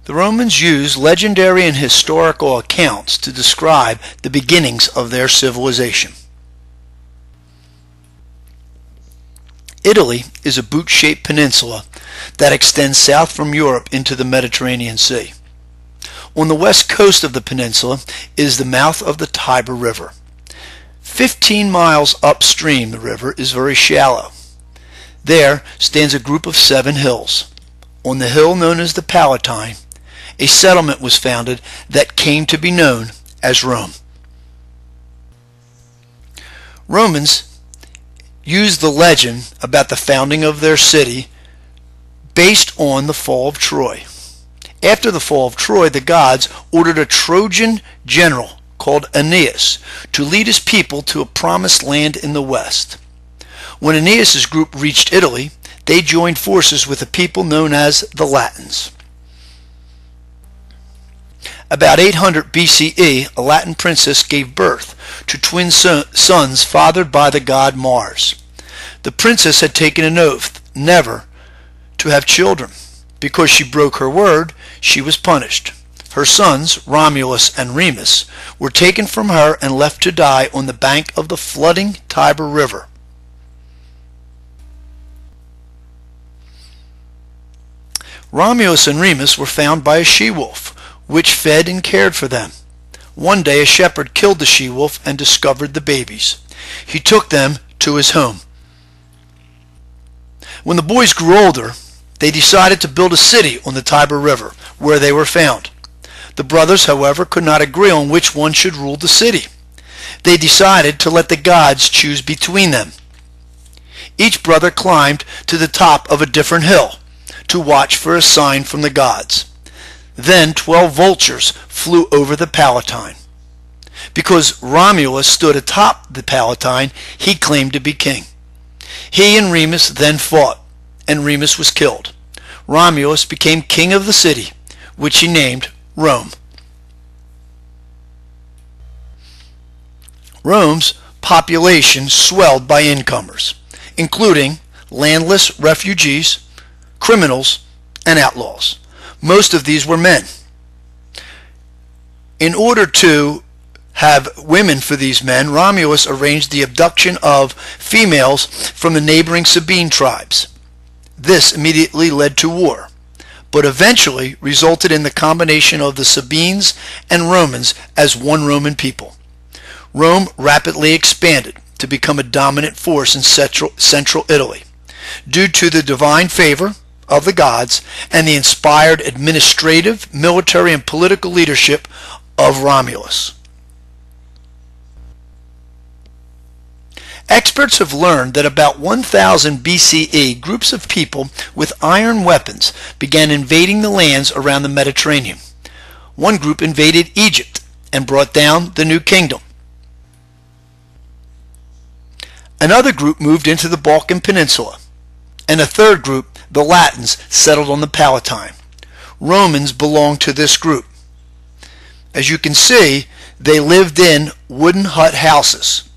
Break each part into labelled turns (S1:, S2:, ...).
S1: The Romans used legendary and historical accounts to describe the beginnings of their civilization. Italy is a boot-shaped peninsula that extends south from Europe into the Mediterranean Sea. On the west coast of the peninsula is the mouth of the Tiber River. 15 miles upstream the river is very shallow. There stands a group of 7 hills. On the hill known as the Palatine, a settlement was founded that came to be known as Rome. Romans used the legend about the founding of their city based on the fall of Troy. After the fall of Troy, the gods ordered a Trojan general called Aeneas to lead his people to a promised land in the west. When Aeneas' group reached Italy, they joined forces with a people known as the Latins. About 800 BCE, a Latin princess gave birth to twin sons fathered by the god Mars. The princess had taken an oath never to have children. Because she broke her word, she was punished. Her sons, Romulus and Remus, were taken from her and left to die on the bank of the flooding Tiber River. Romulus and Remus were found by a she-wolf, which fed and cared for them. One day a shepherd killed the she-wolf and discovered the babies. He took them to his home. When the boys grew older, they decided to build a city on the Tiber River, where they were found. The brothers, however, could not agree on which one should rule the city. They decided to let the gods choose between them. Each brother climbed to the top of a different hill to watch for a sign from the gods. Then 12 vultures flew over the Palatine. Because Romulus stood atop the Palatine, he claimed to be king. He and Remus then fought, and Remus was killed. Romulus became king of the city, which he named Rome. Rome's population swelled by incomers, including landless refugees, criminals, and outlaws. Most of these were men. In order to have women for these men, Romulus arranged the abduction of females from the neighboring Sabine tribes. This immediately led to war, but eventually resulted in the combination of the Sabines and Romans as one Roman people. Rome rapidly expanded to become a dominant force in central Italy, due to the divine favor of the gods and the inspired administrative, military, and political leadership of Romulus. Experts have learned that about 1000 BCE, groups of people with iron weapons began invading the lands around the Mediterranean. One group invaded Egypt and brought down the New Kingdom. Another group moved into the Balkan Peninsula, and a third group, the Latins, settled on the Palatine. Romans belonged to this group. As you can see, they lived in wooden hut houses.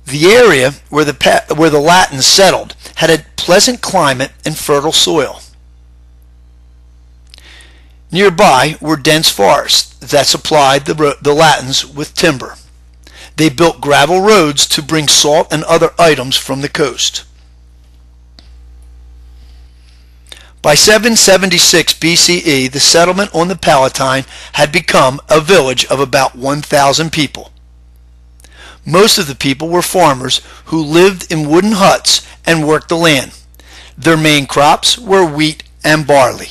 S1: The area where the Latins settled had a pleasant climate and fertile soil. Nearby were dense forests that supplied the Latins with timber. They built gravel roads to bring salt and other items from the coast. By 776 BCE, the settlement on the Palatine had become a village of about 1,000 people. Most of the people were farmers who lived in wooden huts and worked the land. Their main crops were wheat and barley.